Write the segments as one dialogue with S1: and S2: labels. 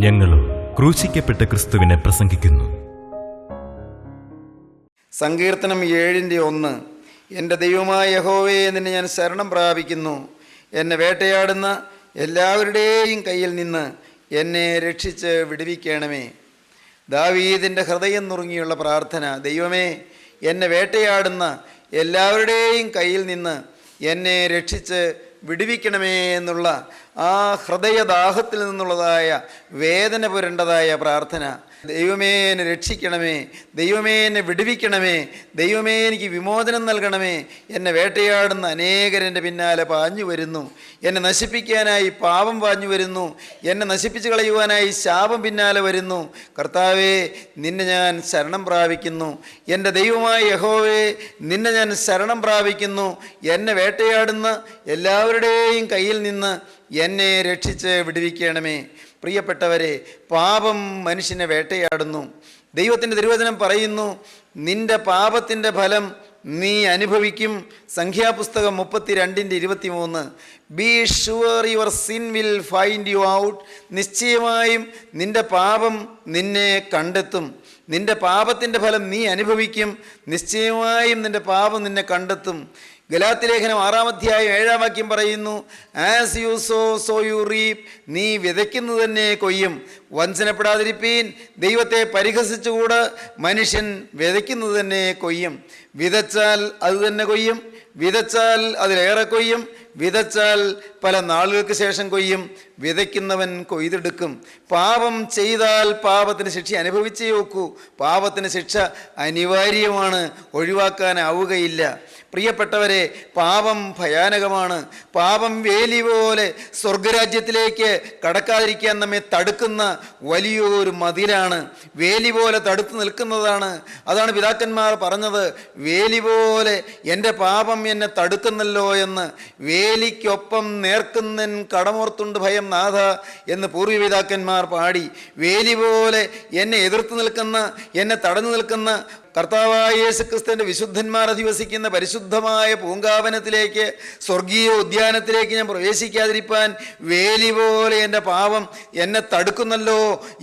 S1: ഞങ്ങളും ക്രൂശിക്കപ്പെട്ട ക്രിസ്തുവിനെ പ്രസംഗിക്കുന്നു.
S2: സങ്കീർത്തനം 7:1. എൻ്റെ ദൈവമായ യഹോവേ, നിന്നെ ഞാൻ ശരണം പ്രാപിക്കുന്നു. എന്നെ വേട്ടയാടുന്ന എല്ലാവരുടെയും കയ്യിൽ നിന്ന് എന്നെ രക്ഷിച്ച് വിടുവിക്കണമേ. ദാവീദിൻ്റെ ഹൃദയം നുറുങ്ങിയുള്ള പ്രാർത്ഥന. ദൈവമേ, എന്നെ വേട്ടയാടുന്ന എല്ലാവരുടെയും കയ്യിൽ നിന്ന് എന്നെ രക്ഷിച്ച് വിടുവിക്കണമേ എന്നുള്ള ആ ഹൃദയദാഹത്തിൽ നിന്നുള്ളതായ വേദന പുരണ്ടതായ പ്രാർത്ഥന. ദൈവമേ, എന്നെ രക്ഷിക്കണമേ, ദൈവമേ എന്നെ വിടുവിക്കണമേ, ദൈവമേ എനിക്ക് വിമോചനം നൽകണമേ. എന്നെ വേട്ടയാടുന്ന അനേകരെൻ്റെ പിന്നാലെ പാഞ്ഞു വരുന്നു. എന്നെ നശിപ്പിക്കാനായി പാപം പാഞ്ഞു വരുന്നു. എന്നെ നശിപ്പിച്ച് കളയുവാനായി ശാപം പിന്നാലെ വരുന്നു. കർത്താവേ, നിന്നെ ഞാൻ ശരണം പ്രാപിക്കുന്നു. എൻ്റെ ദൈവമായ യഹോവേ, നിന്നെ ഞാൻ ശരണം പ്രാപിക്കുന്നു. എന്നെ വേട്ടയാടുന്ന എല്ലാവരുടെയും കയ്യിൽ നിന്ന് എന്നെ രക്ഷിച്ച് വിടുവിക്കണമേ. പ്രിയപ്പെട്ടവരെ, പാപം മനുഷ്യനെ വേട്ടയാടുന്നു. ദൈവത്തിൻ്റെ തിരുവചനം പറയുന്നു, നിന്റെ പാപത്തിൻ്റെ ഫലം നീ അനുഭവിക്കും. സംഖ്യാപുസ്തകം 32:23. Be sure your sin will find you out. നിശ്ചയമായും നിന്റെ പാപം നിന്നെ കണ്ടെത്തും. നിന്റെ പാപത്തിൻ്റെ ഫലം നീ അനുഭവിക്കും. നിശ്ചയമായും നിന്റെ പാപം നിന്നെ കണ്ടെത്തും. ഗലാത്യലേഖനം 6:7 പറയുന്നു, ആസ് യു സോ യു റീപ്പ്. നീ വിതയ്ക്കുന്നത് തന്നെ കൊയ്യും. വഞ്ചനപ്പെടാതിരിപ്പീൻ, ദൈവത്തെ പരിഹസിച്ചുകൂടെ. മനുഷ്യൻ വിതയ്ക്കുന്നത് തന്നെ കൊയ്യും. വിതച്ചാൽ അത് തന്നെ കൊയ്യും. വിതച്ചാൽ അതിലേറെ കൊയ്യും. വിതച്ചാൽ പല നാളുകൾക്ക് ശേഷം കൊയ്യും. വിതയ്ക്കുന്നവൻ കൊയ്തെടുക്കും. പാപം ചെയ്താൽ പാപത്തിന് ശിക്ഷ അനുഭവിച്ചേ ഒക്കൂ. പാപത്തിന് ശിക്ഷ അനിവാര്യമാണ്, ഒഴിവാക്കാനാവുകയില്ല. പ്രിയപ്പെട്ടവരെ, പാപം ഭയാനകമാണ്. പാപം വേലി പോലെ സ്വർഗരാജ്യത്തിലേക്ക് കടക്കാതിരിക്കാൻ നമ്മെ തടുക്കുന്ന വലിയൊരു മതിലാണ്. വേലി പോലെ തടുത്തു നിൽക്കുന്നതാണ്. അതാണ് പിതാക്കന്മാർ പറഞ്ഞത്, വേലി പോലെ എൻ്റെ പാപം എന്നെ തടുക്കുന്നല്ലോ എന്ന്. വേലിക്കൊപ്പം നേർക്കുന്നൻ കടമോർത്തുണ്ട് ഭയം നാഥ എന്ന് പൂർവ്വപിതാക്കന്മാർ പാടി. വേലി പോലെ എന്നെ എതിർത്ത് നിൽക്കുന്ന, എന്നെ തടഞ്ഞു നിൽക്കുന്ന കർത്താവായ യേശുക്രിസ്തുവിൻ്റെ വിശുദ്ധന്മാർ അധിവസിക്കുന്ന പരിശുദ്ധമായ പൂങ്കാവനത്തിലേക്ക്, സ്വർഗീയ ഉദ്യാനത്തിലേക്ക് ഞാൻ പ്രവേശിക്കാതിരിപ്പാൻ വേലി പോലെ എൻ്റെ പാപം എന്നെ തടുക്കുന്നല്ലോ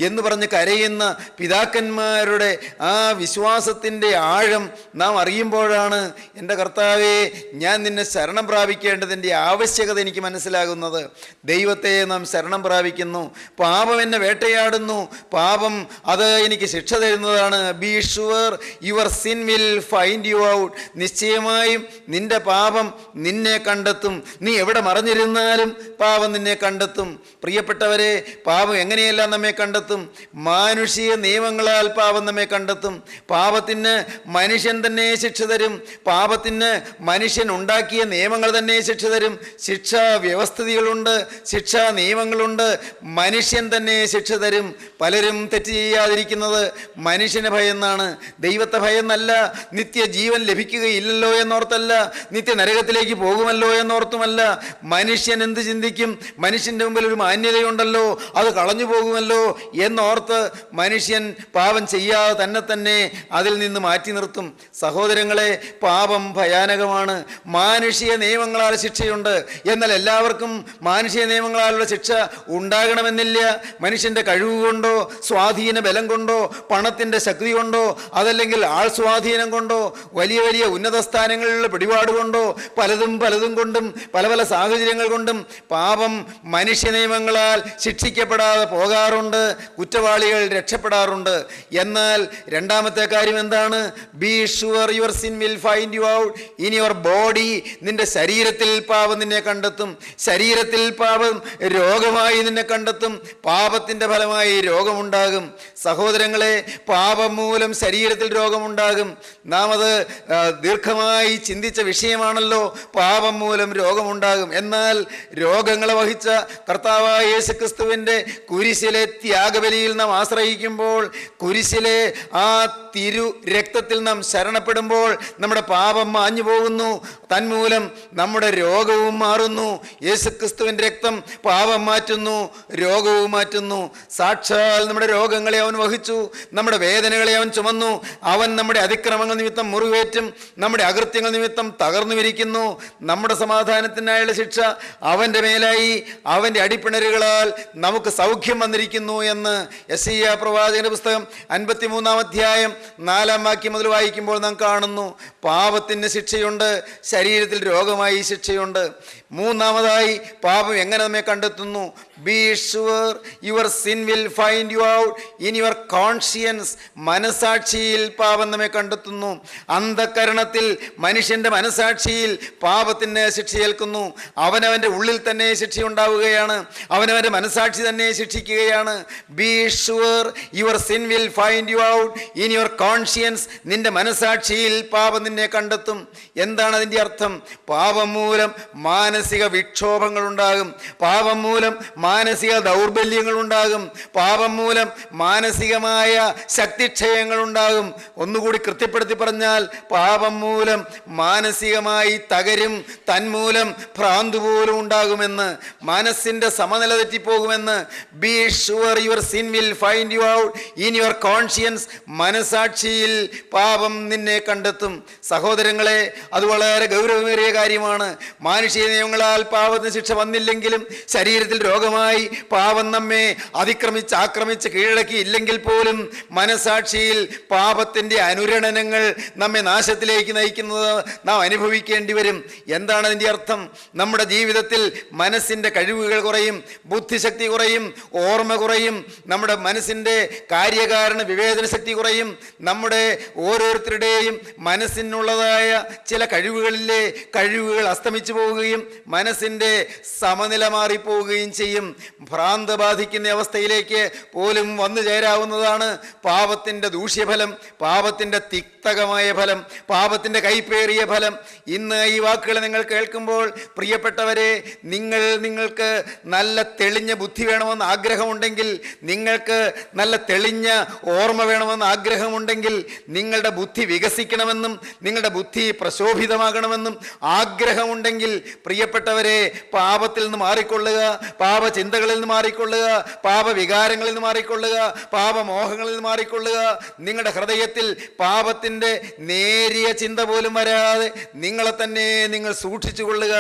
S2: എന്ന് പറഞ്ഞ് കരയുന്ന പിതാക്കന്മാരുടെ ആ വിശ്വാസത്തിൻ്റെ ആഴം നാം അറിയുമ്പോഴാണ് എൻ്റെ കർത്താവേ, ഞാൻ നിന്നെ ശരണം പ്രാപിക്കേണ്ടതിൻ്റെ ആവശ്യകത എനിക്ക് മനസ്സിലാകുന്നത്. ദൈവത്തെ നാം ശരണം പ്രാപിക്കുന്നു. പാപം എന്നെ വേട്ടയാടുന്നു. പാപം അത് എനിക്ക് ശിക്ഷ തരുന്നതാണ്. Be sure your sin will find you out. നിശ്ചയമായും നിന്റെ പാപം നിന്നെ കണ്ടെത്തും. നീ എവിടെ മറഞ്ഞിരുന്നാലും പാപം നിന്നെ കണ്ടെത്തും. പ്രിയപ്പെട്ടവരെ, പാപം എങ്ങനെയെല്ലാം നമ്മെ കണ്ടെത്തും? മാനുഷിക നിയമങ്ങളാൽ പാപം നമ്മെ കണ്ടെത്തും. പാപത്തിന് മനുഷ്യൻ തന്നെ ശിക്ഷ തരും. പാപത്തിന് മനുഷ്യൻ ഉണ്ടാക്കിയ നിയമങ്ങൾ തന്നെ ശിക്ഷ തരും. ശിക്ഷാ വ്യവസ്ഥിതികളുണ്ട്, ശിക്ഷാ നിയമങ്ങളുണ്ട്. മനുഷ്യൻ തന്നെ ശിക്ഷ തരും. പലരും തെറ്റ് ചെയ്യാതിരിക്കുന്നത് മനുഷ്യനെ ഭയന്നാണ്, ദൈവത്തെ ഭയന്നല്ല. നിത്യജീവൻ ലഭിക്കുകയില്ലല്ലോ എന്നോർത്തല്ല, നിത്യ നരകത്തിലേക്ക് പോകുമല്ലോ എന്നോർത്തുമല്ല. മനുഷ്യൻ എന്ത് ചിന്തിക്കും? മനുഷ്യൻ്റെ മുമ്പിൽ ഒരു മാന്യതയുണ്ടല്ലോ, അത് കളഞ്ഞു പോകുമല്ലോ എന്നോർത്ത് മനുഷ്യൻ പാപം ചെയ്യാതെ തന്നെ അതിൽ നിന്ന് മാറ്റി നിർത്തും. സഹോദരങ്ങളെ, പാപം ഭയാനകമാണ്. മാനുഷിക നിയമങ്ങളാൽ ശിക്ഷയുണ്ട്. എന്നാൽ എല്ലാവർക്കും മാനുഷിക നിയമങ്ങളാലുള്ള ശിക്ഷ ഉണ്ടാകണമെന്നില്ല. മനുഷ്യൻ്റെ കഴിവ് കൊണ്ടോ, സ്വാധീന ബലം കൊണ്ടോ, പണത്തിൻ്റെ ശക്തി കൊണ്ടോ, അതല്ലെങ്കിൽ ആൾ സ്വാധീനം കൊണ്ടോ, വലിയ വലിയ ഉന്നത സ്ഥാനങ്ങളിലുള്ള പിടിപാട് കൊണ്ടോ, പലതും കൊണ്ടും പല സാഹചര്യങ്ങൾ കൊണ്ടും പാപം മനുഷ്യ നിയമങ്ങളാൽ ശിക്ഷിക്കപ്പെടാതെ പോകാറുണ്ട്. കുറ്റവാളികൾ രക്ഷപ്പെടാറുണ്ട്. എന്നാൽ രണ്ടാമത്തെ കാര്യം എന്താണ്? Be sure your sin will find you out in your body. നിന്റെ ശരീരത്തിൽ പാപം നിന്നെ കണ്ടെത്തും. ശരീരത്തിൽ പാപം രോഗമായി നിന്നെ കണ്ടെത്തും. പാപത്തിൻ്റെ ഫലമായി രോഗമുണ്ടാകും. സഹോദരങ്ങളെ, പാപം മൂലം ശരീരത്തിൽ രോഗമുണ്ടാകും. നാം അത് ദീർഘമായി ചിന്തിച്ച വിഷയമാണല്ലോ. പാപം മൂലം രോഗമുണ്ടാകും. എന്നാൽ രോഗങ്ങളെ വഹിച്ച കർത്താവായ യേശുക്രിസ്തുവിൻ്റെ കുരിശിലെ ത്യാഗബലിയിൽ നാം ആശ്രയിക്കുമ്പോൾ, കുരിശിലെ ആ തിരു രക്തത്തിൽ നാം ശരണപ്പെടുമ്പോൾ നമ്മുടെ പാപം മാഞ്ഞു പോകുന്നു. തന്മൂലം നമ്മുടെ രോഗവും മാറുന്നു. യേശുക്രിസ്തുവിൻ്റെ രക്തം പാപം മാറ്റുന്നു, രോഗവും മാറ്റുന്നു. സാക്ഷാൽ നമ്മുടെ രോഗങ്ങളെ അവൻ വഹിച്ചു, നമ്മുടെ വേദനകളെ അവൻ ചുമന്നു. അവൻ നമ്മുടെ അതിക്രമങ്ങൾ നിമിത്തം മുറിവേറ്റും നമ്മുടെ അകൃത്യങ്ങൾ നിമിത്തം തകർന്നുമിരിക്കുന്നു. നമ്മുടെ സമാധാനത്തിനായുള്ള ശിക്ഷ അവൻ്റെ മേലായി, അവൻ്റെ അടിപ്പിണരുകളാൽ നമുക്ക് സൗഖ്യം വന്നിരിക്കുന്നു എന്ന് യെശയ്യാ പ്രവാചകന്റെ പുസ്തകം 53-ാം അധ്യായം 4-ാം വാക്യം മുതൽ വായിക്കുമ്പോൾ നാം കാണുന്നു. പാപത്തിന് ശിക്ഷയുണ്ട്, ശരീരത്തിൽ രോഗമായി ശിക്ഷയുണ്ട്. മൂന്നാമതായി പാപം എങ്ങനെ നമ്മെ കണ്ടെത്തുന്നു? Be sure your sin will find you out in your conscience. മനസാക്ഷിയിൽ പാപം നമ്മെ കണ്ടെത്തുന്നു. അന്ധകരണത്തിൽ മനുഷ്യൻ്റെ മനസാക്ഷിയിൽ പാപത്തിന് ശിക്ഷയേൽക്കുന്നു. അവനവൻ്റെ ഉള്ളിൽ തന്നെ ശിക്ഷയുണ്ടാവുകയാണ്, അവനവൻ്റെ മനസാക്ഷി തന്നെ ശിക്ഷിക്കുകയാണ്. Be sure your sin will find you out in your conscience. നിന്റെ മനസാക്ഷിയിൽ പാപം നിന്നെ കണ്ടെത്തും. എന്താണ് അതിൻ്റെ അർത്ഥം? പാപം മൂലം മാനസിക വിക്ഷോഭങ്ങൾ ഉണ്ടാകും, പാപം മൂലം മാനസിക ദൗർബല്യങ്ങൾ ഉണ്ടാകും, പാപം മൂലം മാനസികമായ ശക്തിക്ഷയങ്ങൾ ഉണ്ടാകും. ഒന്നുകൂടി കൃത്യപ്പെടുത്തി പറഞ്ഞാൽ, പാപം മൂലം മാനസികമായി തകരും, തന്മൂലം ഭ്രാന്ത് പോലും ഉണ്ടാകുമെന്ന്, മനസ്സിൻ്റെ സമനില തെറ്റിപ്പോകുമെന്ന്. Be sure your sin will find you out in your conscience. മനസാക്ഷിയിൽ പാപം നിന്നെ കണ്ടെത്തും. സഹോദരങ്ങളെ, അത് വളരെ ഗൗരവമേറിയ കാര്യമാണ്. മാനുഷിക നിയമങ്ങളാൽ പാപത്തിന് ശിക്ഷ വന്നില്ലെങ്കിലും ശരീരത്തിൽ രോഗമായി പാപം നമ്മെ ആക്രമിച്ച് കീഴടക്കി ഇല്ലെങ്കിൽ പോലും മനസാക്ഷിയിൽ പാപത്തിൻ്റെ അനുരണനങ്ങൾ നമ്മെ നാശത്തിലേക്ക് നയിക്കുന്നത് നാം അനുഭവിക്കേണ്ടി വരും. എന്താണ് അതിൻ്റെ അർത്ഥം? നമ്മുടെ ജീവിതത്തിൽ മനസ്സിൻ്റെ കഴിവുകൾ കുറയും, ബുദ്ധിശക്തി കുറയും, ഓർമ്മ കുറയും, നമ്മുടെ മനസ്സിൻ്റെ കാര്യകാരണ വിവേചന ശക്തി കുറയും. നമ്മുടെ ഓരോരുത്തരുടെയും മനസ്സിനുള്ളതായ ചില കഴിവുകൾ അസ്തമിച്ചു പോവുകയും മനസ്സിൻ്റെ സമനില മാറിപ്പോവുകയും ചെയ്യും. ഭ്രാന്ത് ബാധിക്കുന്ന അവസ്ഥയിലേക്ക് പോലും വന്നു ചേരാവുന്നതാണ് പാപത്തിൻ്റെ ദൂഷ്യഫലം, പാപത്തിൻ്റെ തിക്തകമായ ഫലം, പാപത്തിൻ്റെ കൈപ്പേറിയ ഫലം. ഇന്ന് ഈ വാക്കുകൾ നിങ്ങൾ കേൾക്കുമ്പോൾ പ്രിയപ്പെട്ടവരെ, നിങ്ങൾക്ക് നല്ല തെളിഞ്ഞ ബുദ്ധി വേണമെന്ന് ആഗ്രഹമുണ്ടെങ്കിൽ, നിങ്ങൾക്ക് നല്ല തെളിഞ്ഞ ഓർമ്മ വേണമെന്ന് ആഗ്രഹമുണ്ടെങ്കിൽ, നിങ്ങളുടെ ബുദ്ധി വികസിക്കണമെന്നും നിങ്ങളുടെ ബുദ്ധി പ്രശോഭിതമാകണമെന്നും ആഗ്രഹമുണ്ടെങ്കിൽ, പ്രിയപ്പെട്ടവരെ, പാപത്തിൽ നിന്ന് മാറിക്കൊള്ളുക, പാപചിന്തകളിൽ നിന്ന് മാറിക്കൊള്ളുക, പാപവികാരങ്ങളിൽ നിന്ന് മാറിക്കൊള്ളുക, പാപമോഹങ്ങളിൽ നിന്ന് മാറിക്കൊള്ളുക. നിങ്ങളുടെ ഹൃദയത്തിൽ പാപത്തിൻ്റെ നേരിയ ചിന്ത പോലും വരാതെ നിങ്ങളെ തന്നെ നിങ്ങൾ സൂക്ഷിച്ചു കൊള്ളുക.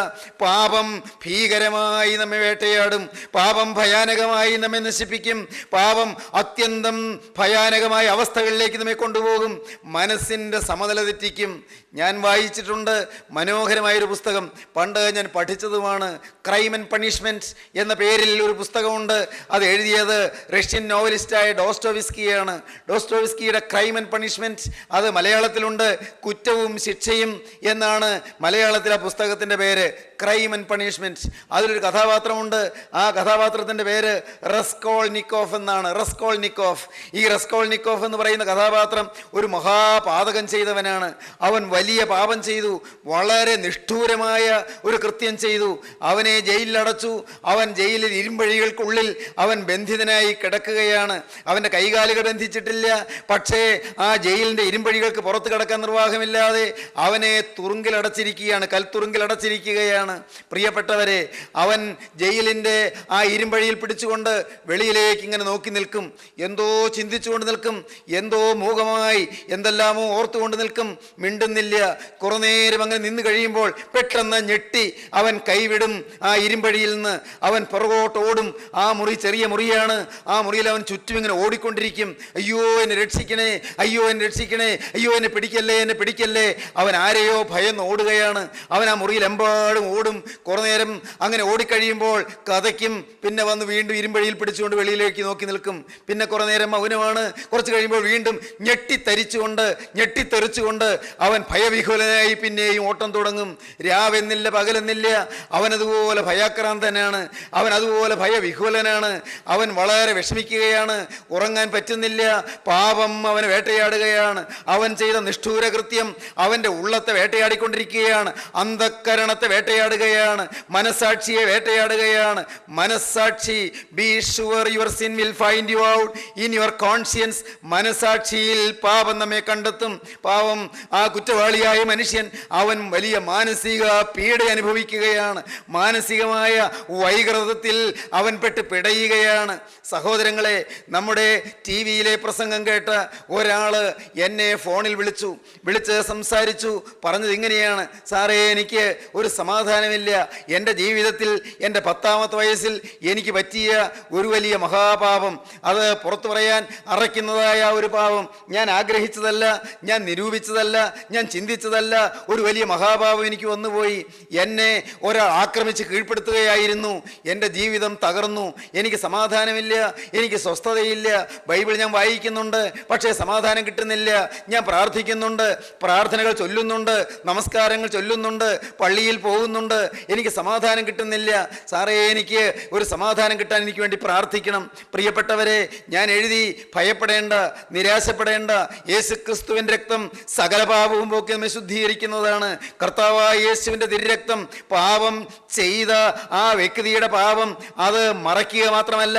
S2: പാപം ഭീകരമായി നമ്മെ വേട്ടയാടും, പാപം ഭയാനകമായി നമ്മെ നശിപ്പിക്കും, പാപം അത്യന്തം ഭയാനകമായ അവസ്ഥകളിലേക്ക് നമ്മെ കൊണ്ടുപോകും, മനസ്സിൻ്റെ സമനില തെറ്റിക്കും. ഞാൻ വായിച്ചിട്ടുണ്ട് മനോഹരമായൊരു പുസ്തകം, പണ്ട് ഞാൻ പഠിച്ചതുമാണ്. ക്രൈം ആൻഡ് പണിഷ്മെൻറ്റ് എന്ന പേരിൽ ഒരു പുസ്തകമുണ്ട്. അത് എഴുതിയത് റഷ്യൻ നോവലിസ്റ്റായ ഡോസ്റ്റോവ്സ്കിയാണ്. ഡോസ്റ്റോവ്സ്കിയുടെ ക്രൈം ആൻഡ് പണിഷ്മെൻറ്റ്, അത് മലയാളത്തിലുണ്ട് കുറ്റവും ശിക്ഷയും എന്നാണ് മലയാളത്തിൽ ആ പുസ്തകത്തിൻ്റെ പേര്. Crime and punishment. അതിലൊരു കഥാപാത്രമുണ്ട്. ആ കഥാപാത്രത്തിൻ്റെ പേര് റസ്കോൾനിക്കോഫ് എന്നാണ്. ഈ റസ്കോൾനിക്കോഫ് എന്ന് പറയുന്ന കഥാപാത്രം ഒരു മഹാപാതകം ചെയ്തവനാണ്. അവൻ വലിയ പാപം ചെയ്തു, വളരെ നിഷ്ഠൂരമായ ഒരു കൃത്യം ചെയ്തു. അവനെ ജയിലിലടച്ചു. അവൻ ജയിലിൽ ഇരുമ്പഴികൾക്കുള്ളിൽ അവൻ ബന്ധിതനായി കിടക്കുകയാണ്. അവൻ്റെ കൈകാലുകൾ ബന്ധിച്ചിട്ടില്ല, പക്ഷേ ആ ജയിലിൻ്റെ ഇരുമ്പഴികൾക്ക് പുറത്ത് കിടക്കാൻ നിർവാഹമില്ലാതെ അവനെ തുറുങ്കിലടച്ചിരിക്കുകയാണ്, കൽത്തുറുങ്കിലടച്ചിരിക്കുകയാണ്. പ്രിയപ്പെട്ടവരെ, അവൻ ജയിലിൻ്റെ ആ ഇരുമ്പഴിയിൽ പിടിച്ചുകൊണ്ട് വെളിയിലേക്ക് ഇങ്ങനെ നോക്കി നിൽക്കും, എന്തോ ചിന്തിച്ചുകൊണ്ട് നിൽക്കും, എന്തോ മൂകമായി എന്തെല്ലാമോ ഓർത്തുകൊണ്ട് നിൽക്കും, മിണ്ടുന്നില്ല. കുറേ നേരം അങ്ങനെ നിന്ന് കഴിയുമ്പോൾ പെട്ടെന്ന് ഞെട്ടി അവൻ കൈവിടും ആ ഇരുമ്പഴിയിൽ നിന്ന്. അവൻ പുറകോട്ട് ഓടും. ആ മുറി ചെറിയ മുറിയാണ്. ആ മുറിയിൽ അവൻ ചുറ്റും ഇങ്ങനെ ഓടിക്കൊണ്ടിരിക്കും. അയ്യോ എന്നെ രക്ഷിക്കണേ, അയ്യോ എന്നെ രക്ഷിക്കണേ, അയ്യോ എന്നെ പിടിക്കല്ലേ. അവൻ ആരെയോ ഭയന്ന് ഓടുകയാണ്. അവൻ ആ മുറിയിൽ എമ്പാടും ഓടും. കുറേ നേരം അങ്ങനെ ഓടിക്കഴിയുമ്പോൾ കഥയ്ക്കും, പിന്നെ വന്ന് വീണ്ടും ഇരുമ്പഴിയിൽ പിടിച്ചുകൊണ്ട് വെളിയിലേക്ക് നോക്കി നിൽക്കും. പിന്നെ കുറേ നേരം മൗനമാണ്. കുറച്ച് കഴിയുമ്പോൾ വീണ്ടും ഞെട്ടിത്തെറിച്ചുകൊണ്ട് അവൻ ഭയവിഹുലനായി പിന്നെയും ഓട്ടം തുടങ്ങും. രാവെന്നില്ല പകലെന്നില്ല, അവനതുപോലെ ഭയാക്രാന്തനാണ്, അവൻ അതുപോലെ ഭയവിഹുലനാണ്. അവൻ വളരെ വിഷമിക്കുകയാണ്, ഉറങ്ങാൻ പറ്റുന്നില്ല. പാപം അവനെ വേട്ടയാടുകയാണ്. അവൻ ചെയ്ത നിഷ്ഠൂര കൃത്യം അവൻ്റെ ഉള്ളത്തെ വേട്ടയാടിക്കൊണ്ടിരിക്കുകയാണ്, അന്ധക്കരണത്തെ വേട്ടയാടുകയാണ്, മനസാക്ഷിയെ വേട്ടയാടുകയാണ്. മനസാക്ഷി, be sure your sin will find you out in your conscience. മനസാക്ഷിയിൽ പാപം നമ്മെ കണ്ടെത്തും. പാപം, ആ കുറ്റവാളിയായ മനുഷ്യൻ അവൻ വലിയ മാനസിക പീഡ അനുഭവിക്കും. അനുഭവിക്കുകയാണ്. മാനസികമായ വൈകൃതത്തിൽ അവൻ പെട്ട് പിടയുകയാണ്. സഹോദരങ്ങളെ, നമ്മുടെ ടി വിയിലെ പ്രസംഗം കേട്ട ഒരാൾ എന്നെ ഫോണിൽ വിളിച്ച് സംസാരിച്ചു. പറഞ്ഞത് ഇങ്ങനെയാണ്: സാറേ, എനിക്ക് ഒരു സമാധാനമില്ല. എൻ്റെ ജീവിതത്തിൽ എൻ്റെ 10ാമത്തെ വയസ്സിൽ എനിക്ക് പറ്റിയ ഒരു വലിയ മഹാപാപം, അത് പുറത്തു പറയാൻ അറയ്ക്കുന്നതായ ഒരു പാപം. ഞാൻ ആഗ്രഹിച്ചതല്ല, ഞാൻ നിരൂപിച്ചതല്ല, ഞാൻ ചിന്തിച്ചതല്ല. ഒരു വലിയ മഹാപാപം എനിക്ക് വന്നുപോയി. എന്നെ ഒരാൾ ആക്രമിച്ച് കീഴ്പ്പെടുത്തുകയായിരുന്നു. എൻ്റെ ജീവിതം തകർന്നു. എനിക്ക് സമാധാനമില്ല, എനിക്ക് സ്വസ്ഥതയില്ല. ബൈബിൾ ഞാൻ വായിക്കുന്നുണ്ട്, പക്ഷേ സമാധാനം കിട്ടുന്നില്ല. ഞാൻ പ്രാർത്ഥിക്കുന്നുണ്ട്, പ്രാർത്ഥനകൾ ചൊല്ലുന്നുണ്ട്, നമസ്കാരങ്ങൾ ചൊല്ലുന്നുണ്ട്, പള്ളിയിൽ പോകുന്നുണ്ട്, എനിക്ക് സമാധാനം കിട്ടുന്നില്ല. സാറേ, എനിക്ക് ഒരു സമാധാനം കിട്ടാൻ എനിക്ക് വേണ്ടി പ്രാർത്ഥിക്കണം. പ്രിയപ്പെട്ടവരെ, ഞാൻ എഴുതി, ഭയപ്പെടേണ്ട, നിരാശപ്പെടേണ്ട. യേശുക്രിസ്തുവിൻ്റെ രക്തം സകല പാപവും പോക്കി നമ്മെ ശുദ്ധീകരിക്കുന്നതാണ്. കർത്താവായ യേശുവിൻ്റെ തിരുരക്തം പാപം ചെയ്ത ആ വ്യക്തിയുടെ പാപം അത് മറയ്ക്കുക മാത്രമല്ല,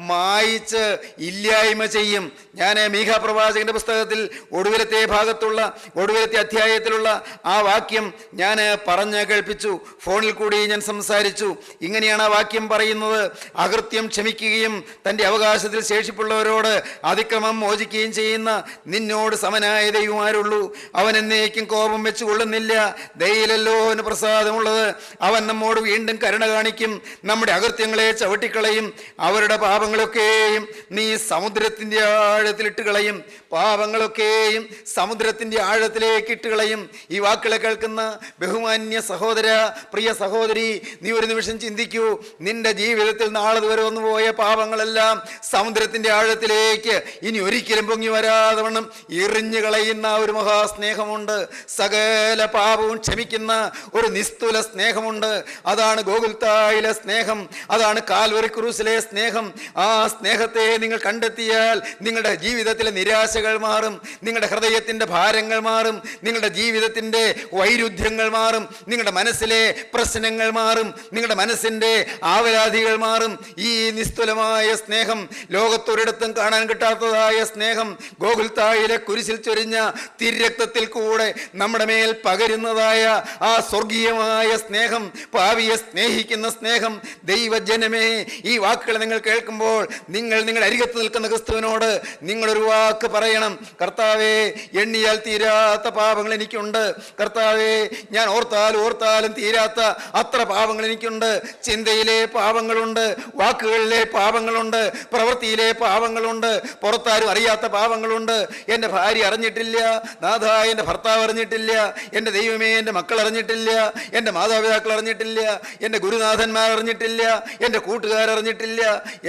S2: മായിച്ച് ഇല്ലായ്മ ചെയ്യും. ഞാൻ മീഖ പ്രവാചകന്റെ പുസ്തകത്തിൽ ഒടുവിലത്തെ അധ്യായത്തിലുള്ള ആ വാക്യം ഞാൻ പറഞ്ഞ് കേൾപ്പിച്ചു. ഫോണിൽ കൂടി ഞാൻ സംസാരിച്ചു. ഇങ്ങനെയാണ് ആ വാക്യം പറയുന്നത്: അകൃത്യം ക്ഷമിക്കുകയും തൻ്റെ അവകാശത്തിൽ ശേഷിപ്പുള്ളവരോട് അതിക്രമം മോചിക്കുകയും ചെയ്യുന്ന നിന്നോട് സമനായ ദൈവമാരുള്ളൂ. അവൻ എന്നേക്കും കോപം വെച്ച് കൊള്ളുന്നില്ല. ദയയിലല്ലോ അവന് പ്രസാദമുള്ളത്. അവൻ നമ്മോട് വീണ്ടും കരുണ കാണിക്കും. നമ്മുടെ അകൃത്യങ്ങളെ ചവിട്ടിക്കളയും. അവരുടെ പാപങ്ങളൊക്കെയും നീ സമുദ്രത്തിൻ്റെ ആഴത്തിലിട്ട് കളയും. പാപങ്ങളൊക്കെയും സമുദ്രത്തിൻ്റെ ആഴത്തിലേക്ക് ഇട്ട് കളയും. ഈ വാക്കുകളെ കേൾക്കുന്ന ബഹുമാന്യ സഹോദര, പ്രിയ സഹോദരി, നീ ഒരു നിമിഷം ചിന്തിക്കൂ. നിന്റെ ജീവിതത്തിൽ നാളെ വരെ വന്നുപോയ പാപങ്ങളെല്ലാം സമുദ്രത്തിൻ്റെ ആഴത്തിലേക്ക് ഇനി ഒരിക്കലും പൊങ്ങി വരാതെ വണ്ണം എറിഞ്ഞു കളയുന്ന ഒരു മഹാസ്നേഹമുണ്ട്. സകല പാപവും ക്ഷമിക്കുന്ന ഒരു നിസ്തുല സ്നേഹമുണ്ട്. അതാണ് ഗോകുൽത്തായിലെ സ്നേഹം, അതാണ് കാൽവറി ക്രൂസിലെ സ്നേഹം. ആ സ്നേഹത്തെ നിങ്ങൾ കണ്ടെത്തിയാൽ നിങ്ങളുടെ ജീവിതത്തിലെ നിരാശകൾ മാറും, നിങ്ങളുടെ ഹൃദയത്തിൻ്റെ ഭാരങ്ങൾ മാറും, നിങ്ങളുടെ ജീവിതത്തിൻ്റെ വൈരുദ്ധ്യങ്ങൾ മാറും, നിങ്ങളുടെ മനസ്സിലെ പ്രശ്നങ്ങൾ മാറും, നിങ്ങളുടെ മനസ്സിൻ്റെ ആവലാധികൾ മാറും. ഈ നിസ്തുലമായ സ്നേഹം, ലോകത്തൊരിടത്തും കാണാൻ കിട്ടാത്തതായ സ്നേഹം, ഗോകുൽത്തായിലെ കുരിശിൽ ചൊരിഞ്ഞ തിരക്തത്തിൽ കൂടെ നമ്മുടെ മേൽ പകരുന്നതായ ആ സ്വർഗീയമായ സ്നേഹം, പാപിയെ സ്നേഹിക്കുന്ന സ്നേഹം. ദൈവജനമേ, ഈ വാക്കുകൾ നിങ്ങൾ കേൾക്കുമ്പോൾ നിങ്ങൾ അരികത്ത് നിൽക്കുന്ന ക്രിസ്തുവിനോട് നിങ്ങളൊരു വാക്ക് പറയണം: കർത്താവേ, എണ്ണിയാൽ തീരാത്ത പാപങ്ങൾ എനിക്കുണ്ട്. കർത്താവേ, ഞാൻ ഓർത്താലും തീരാത്ത അത്ര പാപങ്ങൾ എനിക്കുണ്ട്. ചിന്തയിലെ പാപങ്ങളുണ്ട്, വാക്കുകളിലെ പാപങ്ങളുണ്ട്, പ്രവൃത്തിയിലെ പാപങ്ങളുണ്ട്, പുറത്താരും അറിയാത്ത പാപങ്ങളുണ്ട്. എൻ്റെ ഭാര്യ അറിഞ്ഞിട്ടില്ല, നാഥ എൻ്റെ ഭർത്താവ് അറിഞ്ഞിട്ടില്ല, എൻ്റെ ദൈവമേ എൻ്റെ മക്കൾ അറിഞ്ഞിട്ടില്ല, എൻ്റെ മാതാപിതാക്കൾ അറിഞ്ഞിട്ടില്ല, എൻ്റെ ഗുരുനാഥന്മാർ അറിഞ്ഞിട്ടില്ല, എൻ്റെ കൂട്ടുകാരറിഞ്ഞിട്ടില്ല.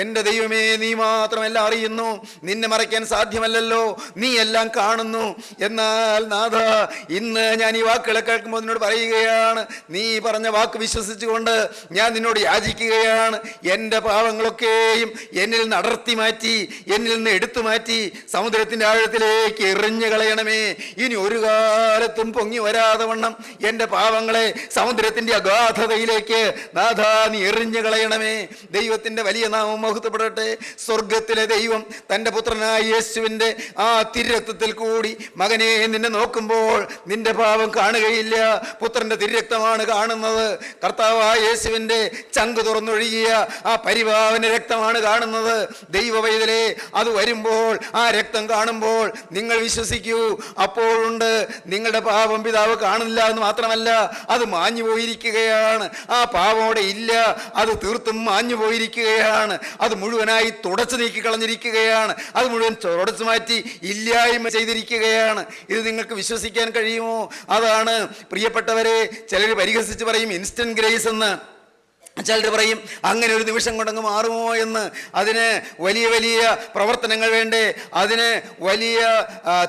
S2: എൻ്റെ ദൈവമേ, നീ മാത്രമെല്ലാം അറിയുന്നു. നിന്നെ മറയ്ക്കാൻ സാധ്യമല്ലല്ലോ, നീ എല്ലാം കാണുന്നു. എന്നാൽ നാഥ, ഇന്ന് ഞാൻ ഈ വാക്കുകളെ കേൾക്കുമ്പോൾ നിന്നോട് പറയുകയാണ്, നീ പറഞ്ഞ വാക്ക് വിശ്വസിച്ചുകൊണ്ട് ഞാൻ നിന്നോട് യാചിക്കുകയാണ്. എൻ്റെ പാവങ്ങളൊക്കെയും എന്നിൽ നിന്ന് അടർത്തി മാറ്റി, എന്നിൽ നിന്ന് എടുത്തു മാറ്റി സമുദ്രത്തിൻ്റെ ആഴത്തിലേക്ക് എറിഞ്ഞു കളയണമേ. ഇനി ഒരു കാലത്തും പൊങ്ങി വരാതെ വണ്ണം എൻ്റെ പാവങ്ങളെ സമുദ്രത്തിൻ്റെ അഗാധതയിലേക്ക് നാഥ നീ എറിഞ്ഞു കളയണമേ. ദൈവത്തിൻ്റെ വലിയ നാമം മഹത്വപ്പെടട്ടെ. സ്വർഗത്തിലെ ദൈവം തൻ്റെ പുത്രനായ യേശുവിൻ്റെ ആ തിരക്തത്തിൽ കൂടി മകനെ നിന്നെ നോക്കുമ്പോൾ നിന്റെ പാപം കാണുകയില്ല, പുത്രൻ്റെ തിരക്തമാണ് കാണുന്നത്. കർത്താവായ യേശുവിൻ്റെ ചങ്ക് തുറന്നൊഴുകിയ ആ പരിപാവന രക്തമാണ് കാണുന്നത്. ദൈവ പൈതലേ, അത് വരുമ്പോൾ, ആ രക്തം കാണുമ്പോൾ നിങ്ങൾ വിശ്വസിക്കൂ, അപ്പോഴുണ്ട് നിങ്ങളുടെ പാപം പിതാവ് കാണില്ല എന്ന് മാത്രമല്ല, അത് മാഞ്ഞു പോയിരിക്കുകയാണ്. ആ പാപം അവിടെ ഇല്ല, അത് തീർത്തും മാഞ്ഞു പോയിരിക്കുകയാണ്. അത് മുഴുവനായി തുടച്ചു നീക്കി കളഞ്ഞിരിക്കുകയാണ്. അത് മുഴുവൻ തുടച്ചു മാറ്റി ഇല്ലായ്മ ചെയ്തിരിക്കുകയാണ്. ഇത് നിങ്ങൾക്ക് വിശ്വസിക്കാൻ കഴിയുമോ? അതാണ് പ്രിയപ്പെട്ടവരെ, ചിലർ പരിഹസിച്ച് പറയും ഇൻസ്റ്റന്റ് ഗ്രേസ് എന്ന്. ചിലർ പറയും അങ്ങനെ ഒരു നിമിഷം കൊണ്ടങ്ങ് മാറുമോ എന്ന്. അതിന് വലിയ വലിയ പ്രവർത്തനങ്ങൾ വേണ്ടേ, അതിന് വലിയ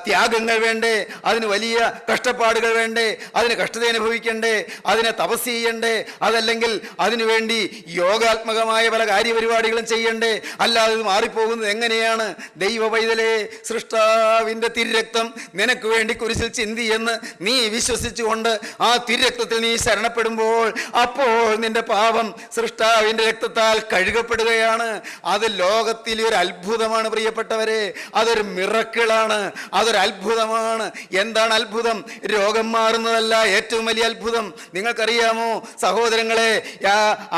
S2: ത്യാഗങ്ങൾ വേണ്ടേ, അതിന് വലിയ കഷ്ടപ്പാടുകൾ വേണ്ടേ, അതിന് കഷ്ടത അനുഭവിക്കണ്ടേ, അതിനെ തപസ് ചെയ്യണ്ടേ, അതല്ലെങ്കിൽ അതിനു വേണ്ടി യോഗാത്മകമായ പല കാര്യപരിപാടികളും ചെയ്യണ്ടേ. അല്ലാതെ ഇത് മാറിപ്പോകുന്നത് എങ്ങനെയാണ്? ദൈവ പൈതലേ, സൃഷ്ടാവിൻ്റെ തിരുരക്തം നിനക്ക് വേണ്ടി കുരിശിൽ ചിന്തി എന്ന് നീ വിശ്വസിച്ചുകൊണ്ട് ആ തിരുരക്തത്തിൽ നീ ശരണപ്പെടുമ്പോൾ അപ്പോൾ നിന്റെ പാപം സൃഷ്ടാവിൻ്റെ രക്തത്താൽ കഴുകപ്പെടുകയാണ്. അത് ലോകത്തിലെ ഒരു അത്ഭുതമാണ് പ്രിയപ്പെട്ടവരെ. അതൊരു മിറക്കിളാണ്, അതൊരു അത്ഭുതമാണ്. എന്താണ് അത്ഭുതം? രോഗം മാറുന്നതല്ല ഏറ്റവും വലിയ അത്ഭുതം. നിങ്ങൾക്കറിയാമോ സഹോദരങ്ങളെ,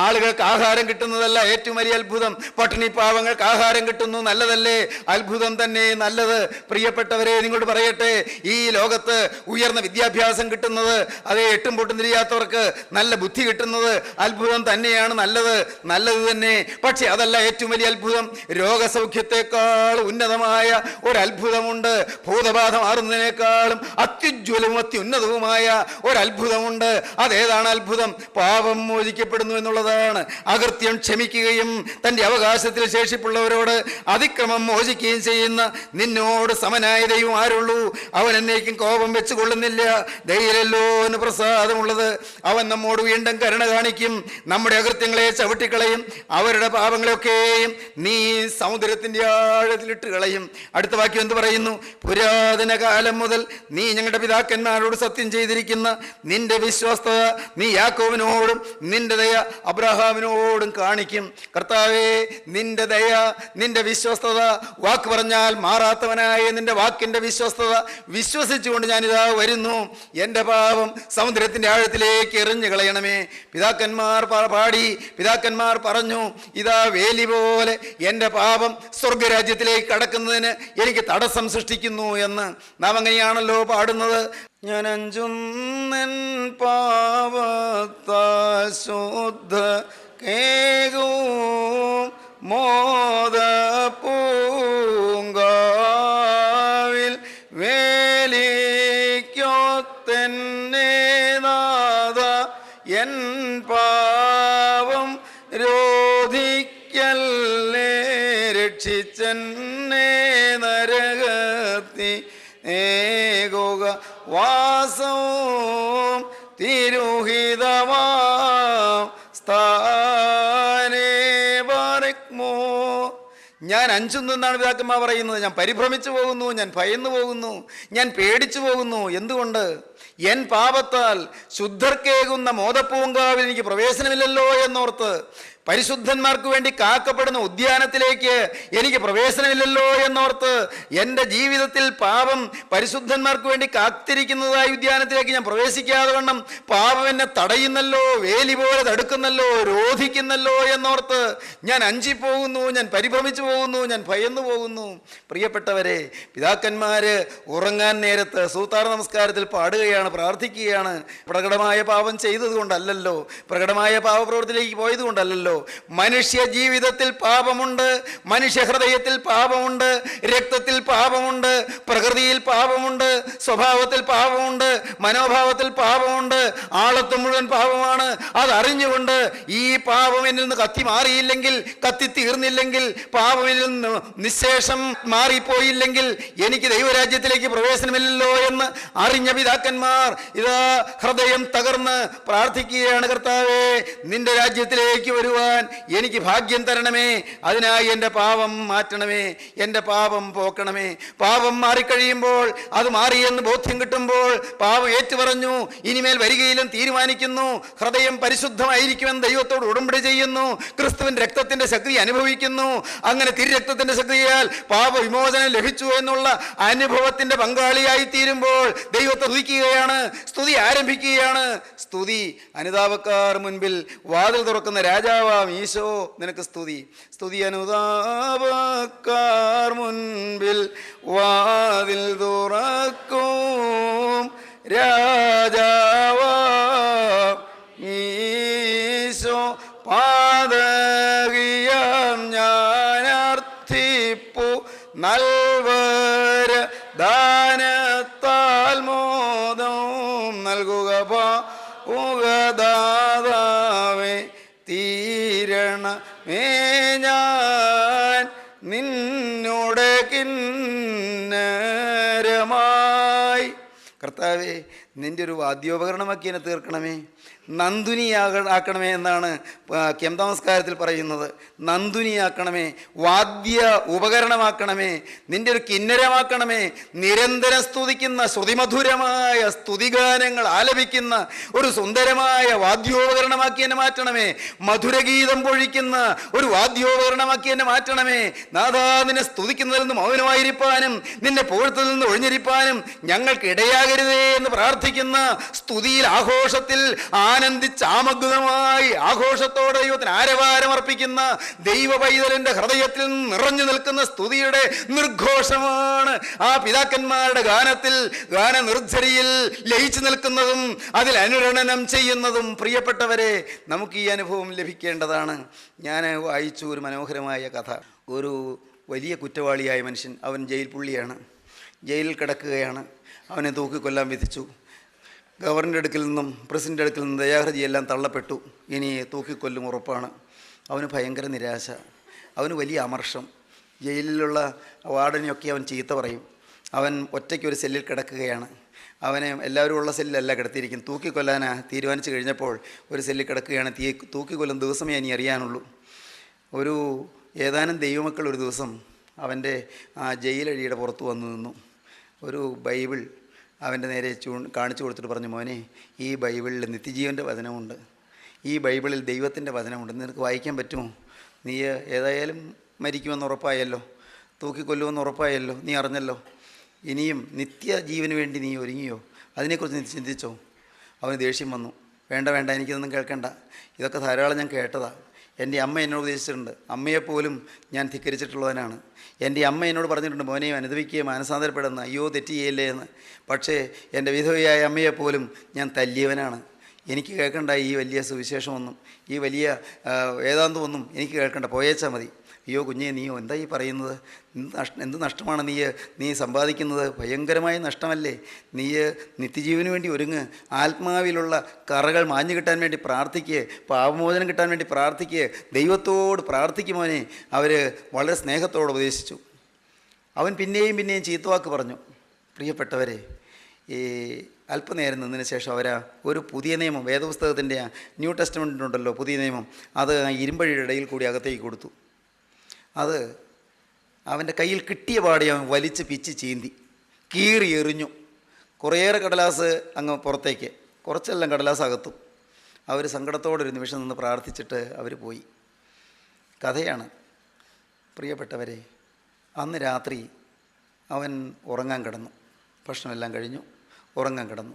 S2: ആളുകൾക്ക് ആഹാരം കിട്ടുന്നതല്ല ഏറ്റവും വലിയ അത്ഭുതം. പട്ടിണി പാവങ്ങൾക്ക് ആഹാരം കിട്ടുന്നു, നല്ലതല്ലേ? അത്ഭുതം തന്നെ നല്ലത്. പ്രിയപ്പെട്ടവരെ, നിങ്ങളോട് പറയട്ടെ, ഈ ലോകത്ത് ഉയർന്ന വിദ്യാഭ്യാസം കിട്ടുന്നത്, അതേ എട്ടും പൊട്ടും തിരിയാത്തവർക്ക് നല്ല ബുദ്ധി കിട്ടുന്നത് അത്ഭുതം തന്നെയാണ്, നല്ലത് തന്നെ. പക്ഷെ അതല്ല ഏറ്റവും വലിയ അത്ഭുതം. രോഗസൗഖ്യത്തെക്കാൾ ഉന്നതമായ ഒരു അത്ഭുതമുണ്ട്. ഭൂതബാധ മാറുന്നതിനേക്കാളും അത്യുജ്വലവും അത്യുന്നതവുമായ ഒരു അത്ഭുതമുണ്ട്. അതേതാണ് അത്ഭുതം? പാപം മോചിക്കപ്പെടുന്നു എന്നുള്ളതാണ്. അകൃത്യം ക്ഷമിക്കുകയും തൻ്റെ അവകാശത്തിൽ ശേഷിപ്പുള്ളവരോട് അതിക്രമം മോചിക്കുകയും ചെയ്യുന്ന നിന്നോട് സമനായ ദൈവം ആരുള്ളൂ? അവൻ എന്നേക്കും കോപം വെച്ച് കൊള്ളുന്നില്ല, ദയയിലല്ലോ എന്ന് പ്രസാദമുള്ളത്. അവൻ നമ്മോട് വീണ്ടും കരുണ കാണിക്കും, നമ്മുടെ അകൃത്യങ്ങളെ ചവിട്ടിക്കളയും, അവരുടെ പാപങ്ങളെയൊക്കെയും നീ സമുദ്രത്തിൻ്റെ ആഴത്തിലിട്ട് കളയും. അടുത്ത വാക്യം എന്ത് പറയുന്നു? പുരാതന കാലം മുതൽ നീ ഞങ്ങളുടെ പിതാക്കന്മാരോട് സത്യം ചെയ്തിരിക്കുന്ന നിന്റെ വിശ്വസ്തത നീ യാക്കോബിനോടും നിന്റെ ദയ അബ്രഹാമിനോടും കാണിക്കും. കർത്താവേ, നിന്റെ ദയ, നിന്റെ വിശ്വസ്തത, വാക്ക് പറഞ്ഞാൽ മാറാത്തവനായ നിന്റെ വാക്കിൻ്റെ വിശ്വസ്തത വിശ്വസിച്ചുകൊണ്ട് ഞാനിതാ വരുന്നു. എൻ്റെ പാപം സമുദ്രത്തിൻ്റെ ആഴത്തിലേക്ക് എറിഞ്ഞു കളയണമേ. പിതാക്കന്മാർ പാടി, പിതാക്കന്മാർ പറഞ്ഞു, ഇതാ വേലി പോലെ എൻ്റെ പാപം സ്വർഗരാജ്യത്തിലേക്ക് കടക്കുന്നതിന് എനിക്ക് തടസ്സം സൃഷ്ടിക്കുന്നു എന്ന്. നാം അങ്ങനെയാണല്ലോ പാടുന്നത്. ഞാൻ അഞ്ചുന്നൻ പാപത്താൽ ശുദ്ധ കേകും മോദപൂങ്കാവിൽ വേലിക്കൊത്തന്നെ നാഥ എൻ പാപം രോധിക്കല്ലേ, രക്ഷിച്ചെന്നെ നരകത്തി ഏകോക വാസവും തിരുഹിതമാം സ്ഥാനേ ബാരക്മോ. ഞാൻ അഞ്ചുന്നാണ് പിതാക്കന്മാർ പറയുന്നത്. ഞാൻ പരിഭ്രമിച്ചു പോകുന്നു, ഞാൻ ഭയന്നു പോകുന്നു, ഞാൻ പേടിച്ചു പോകുന്നു. എന്തുകൊണ്ട്? എൻ പാപത്താൽ ശുദ്ധർക്കേകുന്ന മോദപ്പൂങ്കാവിൽ എനിക്ക് പ്രവേശനമില്ലല്ലോ എന്നോർത്ത്, പരിശുദ്ധന്മാർക്ക് വേണ്ടി കാക്കപ്പെടുന്ന ഉദ്യാനത്തിലേക്ക് എനിക്ക് പ്രവേശനമില്ലല്ലോ എന്നോർത്ത്, എൻ്റെ ജീവിതത്തിൽ പാപം പരിശുദ്ധന്മാർക്ക് വേണ്ടി കാത്തിരിക്കുന്നതായ ഉദ്യാനത്തിലേക്ക് ഞാൻ പ്രവേശിക്കാതെ വണ്ണം പാപം എന്നെ തടയുന്നല്ലോ, വേലി പോലെ തടുക്കുന്നല്ലോ, രോധിക്കുന്നല്ലോ എന്നോർത്ത് ഞാൻ അഞ്ചിപ്പോകുന്നു, ഞാൻ പരിഭ്രമിച്ചു പോകുന്നു, ഞാൻ ഭയന്നു പോകുന്നു. പ്രിയപ്പെട്ടവരെ, പിതാക്കന്മാര് ഉറങ്ങാൻ നേരത്ത് സൂത്താർ നമസ്കാരത്തിൽ പാടുകയാണ്, പ്രാർത്ഥിക്കുകയാണ്. പ്രകടമായ പാപം ചെയ്തത് കൊണ്ടല്ലല്ലോ, പ്രകടമായ പാപപ്രവൃത്തിയിലേക്ക് പോയത് കൊണ്ടല്ലല്ലോ. മനുഷ്യ ജീവിതത്തിൽ പാപമുണ്ട്, മനുഷ്യ ഹൃദയത്തിൽ പാപമുണ്ട്, രക്തത്തിൽ പാപമുണ്ട്, പ്രകൃതിയിൽ പാപമുണ്ട്, സ്വഭാവത്തിൽ പാപമുണ്ട്, മനോഭാവത്തിൽ പാപമുണ്ട്, ആളത്വം മുഴുവൻ പാപമാണ്. അതറിഞ്ഞുകൊണ്ട് ഈ പാപം എന്നിൽ നിന്ന് കത്തി മാറിയില്ലെങ്കിൽ, കത്തി തീർന്നില്ലെങ്കിൽ, പാപം എന്നിൽ നിന്ന് നിശേഷം മാറിപ്പോയില്ലെങ്കിൽ എനിക്ക് ദൈവരാജ്യത്തിലേക്ക് പ്രവേശനമില്ലല്ലോ എന്ന് അറിഞ്ഞ പിതാക്കന്മാർ ഇതാ ഹൃദയം തകർന്ന് പ്രാർത്ഥിക്കുകയാണ്. കർത്താവേ, നിന്റെ രാജ്യത്തിലേക്ക് വരുവാൻ എനിക്ക് ഭാഗ്യം തരണമേ, അതിനായി എൻ്റെ പാപം മാറ്റണമേ, എൻ്റെ പാപം പോക്കണമേ. പാപം മാറിക്കഴിയുമ്പോൾ, അത് മാറിയെന്ന് ബോധ്യം കിട്ടുമ്പോൾ പാപം ഏറ്റുപറഞ്ഞു, ഇനിമേൽ വരികയിലും തീരുമാനിക്കുന്നു, ഹൃദയം പരിശുദ്ധമായിരിക്കുമെന്ന് ദൈവത്തോട് ഉടമ്പടി ചെയ്യുന്നു, ക്രിസ്തുവിൻ്റെ രക്തത്തിൻ്റെ ശക്തി അനുഭവിക്കുന്നു. അങ്ങനെ തിരുരക്തത്തിൻ്റെ ശക്തിയാൽ പാപവിമോചനം ലഭിച്ചു എന്നുള്ള അനുഭവത്തിൻ്റെ പങ്കാളിയായി തീരുമ്പോൾ ദൈവത്തെ സ്തുതിക്കുകയാണ്, സ്തുതി ആരംഭിക്കുകയാണ്. സ്തുതി അനുതാപക്കാർ മുൻപിൽ വാതിൽ തുറക്കുന്ന രാജാവാം ഈശോ, നിനക്ക് സ്തുതി. സ്തുതി അനുതാപക്കാർ മുൻപിൽ വാതിൽ തുറക്കും രാജാവാം ഈശോ, പാതകിയാം ഞാൻ അർത്ഥിപ്പു നൽവര ദാനത്താൽ മോദം നൽകുക ഉഗദാതാവേ തീരണമേ ഞാൻ നിന്നോട് കിന്നരമായി. കർത്താവേ, നിൻ്റെ ഒരു വാദ്യോപകരണമാക്കി എന്നെ തീർക്കണമേ, നന്ദുനി ആക്കണമേ എന്നാണ് നമസ്കാരത്തിൽ പറയുന്നത്. നന്ദുനിയാക്കണമേ, വാദ്യ ഉപകരണമാക്കണമേ, നിൻ്റെ ഒരു കിന്നരമാക്കണമേ, നിരന്തരം സ്തുതിക്കുന്ന ശ്രുതിമധുരമായ സ്തുതിഗാനങ്ങൾ ആലപിക്കുന്ന ഒരു സുന്ദരമായ വാദ്യോപകരണമാക്കി എന്നെ മാറ്റണമേ, മധുരഗീതം പൊഴിക്കുന്ന ഒരു വാദ്യോപകരണമാക്കി എന്നെ മാറ്റണമേ. നാഥാ, നിന്നെ സ്തുതിക്കുന്നതിൽ നിന്ന് മൗനമായിരിക്കാനും നിന്നെ പുകഴ്ത്തലിൽ നിന്ന് ഒഴിഞ്ഞിരിപ്പാനും ഞങ്ങൾക്ക് ഇടയാകരുതേ എന്ന് പ്രാർത്ഥിക്കുന്ന, സ്തുതിയിൽ ആഘോഷത്തിൽ ആനന്ദിച്ചാമഗ്നമായി ആഘോഷത്തോടെ ദൈവത്തിന് ആരവാരം അർപ്പിക്കുന്ന ദൈവ പൈതലിൻ്റെ ഹൃദയത്തിൽ നിറഞ്ഞു നിൽക്കുന്ന സ്തുതിയുടെ നിർഘോഷമാണ് ആ പിതാക്കന്മാരുടെ ഗാനത്തിൽ, ഗാന നിർജ്ജരിയിൽ ലയിച്ചു നിൽക്കുന്നതും അതിൽ അനുരണനം ചെയ്യുന്നതും. പ്രിയപ്പെട്ടവരെ, നമുക്ക് ഈ അനുഭവം ലഭിക്കേണ്ടതാണ്. ഞാൻ വായിച്ചു ഒരു മനോഹരമായ കഥ. ഒരു വലിയ കുറ്റവാളിയായ മനുഷ്യൻ, അവൻ ജയിൽ പുള്ളിയാണ്, ജയിലിൽ കിടക്കുകയാണ്. അവനെ തൂക്കിക്കൊല്ലാൻ വിധിച്ചു. ഗവർണറുടെ അടുക്കൽ നിന്നും പ്രസിഡൻ്റ് അടുക്കൽ നിന്നും ദയാഹർജിയെല്ലാം തള്ളപ്പെട്ടു. ഇനി തൂക്കിക്കൊല്ലും ഉറപ്പാണ്. അവന് ഭയങ്കര നിരാശ, അവന് വലിയ അമർഷം. ജയിലിലുള്ള വാർഡനെയൊക്കെ അവൻ ചീത്ത പറയും. അവൻ ഒറ്റയ്ക്ക് ഒരു സെല്ലിൽ കിടക്കുകയാണ്. അവനെ എല്ലാവരും ഉള്ള സെല്ലല്ല കിടത്തിയിരിക്കും. തൂക്കിക്കൊല്ലാനാ തീരുമാനിച്ചു കഴിഞ്ഞപ്പോൾ ഒരു സെല്ലിൽ കിടക്കുകയാണ്. തൂക്കിക്കൊല്ലും ദിവസമേ ഇനി അറിയാനുള്ളൂ. ഒരു ഏതാനും ദൈവമക്കൾ ഒരു ദിവസം അവൻ്റെ ആ ജയിലഴിയുടെ പുറത്ത് വന്നു നിന്നു. ഒരു ബൈബിൾ അവൻ്റെ നേരെ കാണിച്ചു കൊടുത്തിട്ട് പറഞ്ഞു, മോനെ, ഈ ബൈബിളിൽ നിത്യജീവൻ്റെ വചനമുണ്ട്, ഈ ബൈബിളിൽ ദൈവത്തിൻ്റെ വചനമുണ്ട്, നിനക്ക് വായിക്കാൻ പറ്റുമോ? നീ ഏതായാലും മരിക്കുമെന്ന് ഉറപ്പായല്ലോ, തൂക്കിക്കൊല്ലുമെന്ന് ഉറപ്പായല്ലോ, നീ അറിഞ്ഞല്ലോ, ഇനിയും നിത്യജീവന് വേണ്ടി നീ ഒരുങ്ങിയോ? അതിനെക്കുറിച്ച് നീ ചിന്തിച്ചോ? അവന് ദേഷ്യം വന്നു. വേണ്ട വേണ്ട, എനിക്കിതൊന്നും കേൾക്കണ്ട, ഇതൊക്കെ ധാരാളം ഞാൻ കേട്ടതാണ്. എൻ്റെ അമ്മ എന്നോട് ഉപദേശിച്ചിട്ടുണ്ട്, അമ്മയെപ്പോലും ഞാൻ ധിക്കരിച്ചിട്ടുള്ളവനാണ്. എൻ്റെ അമ്മ എന്നോട് പറഞ്ഞിട്ടുണ്ട്, മോനെയും അനുഭവിക്കുകയും മാനസാന്തരപ്പെടുന്ന, അയ്യോ തെറ്റ് ചെയ്യല്ലേ എന്ന്. പക്ഷേ എൻ്റെ വിധവയായ അമ്മയെപ്പോലും ഞാൻ തല്ലിയവനാണ്. എനിക്ക് കേൾക്കണ്ട ഈ വലിയ സുവിശേഷമൊന്നും, ഈ വലിയ വേദാന്തമൊന്നും എനിക്ക് കേൾക്കണ്ട, പോയേച്ചാൽ മതി. അയ്യോ കുഞ്ഞെ, നീയോ എന്താ ഈ പറയുന്നത്? എന്ത് നഷ്ടമാണ് നീ സമ്പാദിക്കുന്നത്? ഭയങ്കരമായ നഷ്ടമല്ലേ? നീ നിത്യജീവന് വേണ്ടി ഒരുങ്ങ്, ആത്മാവിലുള്ള കറകൾ മാഞ്ഞു കിട്ടാൻ വേണ്ടി പ്രാർത്ഥിക്കുക, പാപമോചനം കിട്ടാൻ വേണ്ടി പ്രാർത്ഥിക്കുക, ദൈവത്തോട് പ്രാർത്ഥിക്കുമോനെ. അവർ വളരെ സ്നേഹത്തോടെ ഉപദേശിച്ചു. അവൻ പിന്നെയും ചീത്തവാക്ക് പറഞ്ഞു. പ്രിയപ്പെട്ടവരെ, ഈ അല്പനേരം നിന്നതിന് ശേഷം അവരാ ഒരു പുതിയ നിയമം, വേദപുസ്തകത്തിൻ്റെ ന്യൂ ടെസ്റ്റ്മെൻറ്റിനുണ്ടല്ലോ പുതിയ നിയമം, അത് ഇരുമ്പഴിയുടെ ഇടയിൽ കൂടി അകത്തേക്ക് കൊടുത്തു. അത് അവൻ്റെ കയ്യിൽ കിട്ടിയ പാടി അവൻ വലിച്ച് പിച്ച് ചീന്തി കീറി എറിഞ്ഞു. കുറേയേറെ കടലാസ് അങ്ങ് പുറത്തേക്ക്, കുറച്ചെല്ലാം കടലാസ് അകത്തും. അവർ സങ്കടത്തോടൊരു നിമിഷം നിന്ന് പ്രാർത്ഥിച്ചിട്ട് അവർ പോയി. കഥയാണ് പ്രിയപ്പെട്ടവരെ. അന്ന് രാത്രി അവൻ ഉറങ്ങാൻ കിടന്നു. ഭക്ഷണമെല്ലാം കഴിഞ്ഞു, ഉറങ്ങാൻ കിടന്നു.